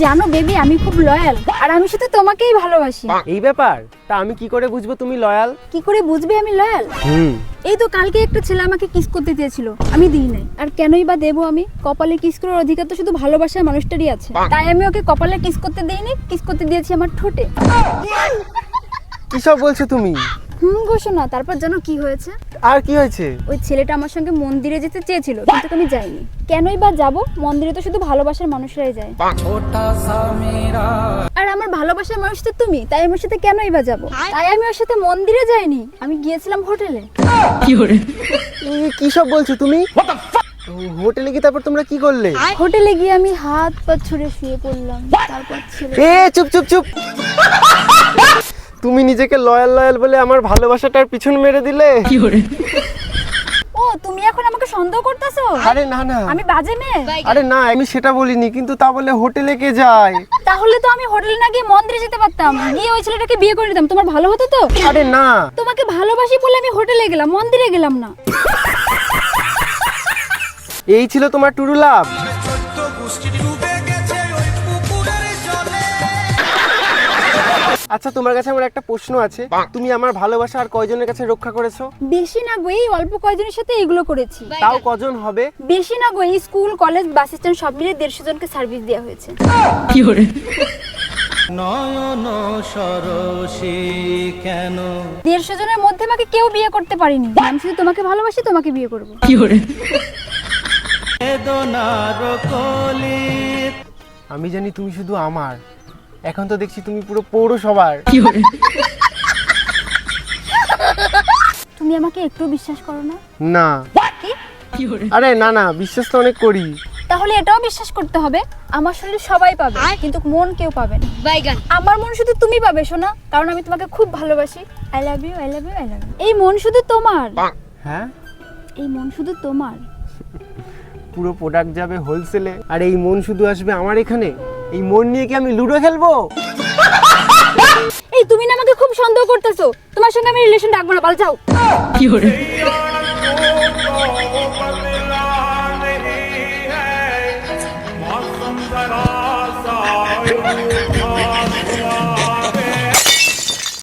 জানো বেবি, আমি খুব লয়াল আর আমি শুধু তোমাকেই ভালোবাসি। এই ব্যাপার, তা আমি কি করে বুঝবো তুমি লয়াল? কি করে বুঝবে আমি লয়াল? এই তো কালকে একটা ছেলে আমাকে কিস করতে দিয়েছিল, আমি দিই নাই। আর কেনই বা দেবো আমি? কপালে কিস করার অধিকার তো শুধু ভালোবাসার মানুষটারই আছে, তাই আমি ওকে কপালে কিস করতে দেইনি, কিস করতে দিয়েছি আমার ঠোঁটে। কি সব বলছো তুমি? ঘোষণা। তারপর জানো কি হয়েছে? আর কি হয়েছে? ওই ছেলেটা আমার সঙ্গে মন্দিরে যেতে চেয়েছিল, কিন্তু আমি যাইনি। কেনই বা যাব? মন্দিরে তো শুধু ভালোবাসার মানুষরাই যায়। আর আমার ভালোবাসার মানুষ তো তুমি, তাই আমার সাথে কেনই বা যাব? তাই আমি ওর সাথে মন্দিরে যাইনি, আমি গিয়েছিলাম হোটেলে। কি সব বলছো তুমি? হোটেলে গিয়ে তারপর তোমরা কি করলে? হোটেলে গিয়ে আমি হাত পা ছুঁড়ে শুয়ে পড়লাম। তারপর ছেলে চুপ চুপ চুপ। তুমি নিজেকে লয়াল লয়াল বলে আমার ভালোবাসাটার পিছন মেরে দিলে। ও, তুমি এখন আমাকে সন্দেহ করতেছো? আরে না না, আমি বাজে মেয়ে? আরে না, আমি সেটা বলিনি, কিন্তু তা বলে হোটেলে কে যায়? তাহলে তো আমি হোটেলে না গিয়ে মন্দিরে যেতে পারতাম, গিয়ে ওই ছেলেটাকে বিয়ে করে নিতাম, তোমার ভালো হতো তো। আরে না, তোমাকে ভালোবাসি বলে আমি হোটেলে গেলাম, মন্দিরে গেলাম না। এই ছিল তোমার টুরু লাভ? আচ্ছা, তোমার কাছে আমার একটা প্রশ্ন আছে, তুমি আমার ভালোবাসা আর কয়জনের কাছে রক্ষা করেছো? বেশি না গো, এই অল্প কয়জনের সাথে এগুলো করেছি। তাও কজন হবে? বেশি না গো, এই স্কুল কলেজ বাস স্ট্যান্ড সব মিলে 150 জনকে সার্ভিস দেওয়া হয়েছে। নয়ন সরসী কেন 150 জনের মধ্যে আমাকে কেউ বিয়ে করতে পারেনি। আমি শুধু তোমাকে ভালোবাসি, তোমাকে বিয়ে করবো। বেদনার কলি। আমি জানি তুমি শুধু আমার, এখন তো দেখছি তুমি পুরো পৌরসভার। তুমি আমাকে একটু বিশ্বাস করো না? না। কি? আরে না না, বিশ্বাস তো অনেক করি। তাহলে এটাও বিশ্বাস করতে হবে, আমার শরীর সবাই পাবে কিন্তু মন কেউ পাবে না। আমার মন শুধু তুমি পাবে সোনা, কারণ আমি তোমাকে খুব ভালোবাসি। I love you, I love you, I love you. এই মন শুধু তোমার। হ্যাঁ, এই মন শুধু তোমার। পুরো প্রোডাক্ট যাবে হোলসেলে, আর এই মন শুধু আসবে আমার এখানে। এই মন নিয়ে কি আমি লুডো খেলবো? এই তুমি না আমাকে খুব সন্দেহ করতেছো, তোমার সঙ্গে আমি রিলেশন রাখবো না, পাল্টাও। मौसम जरा सा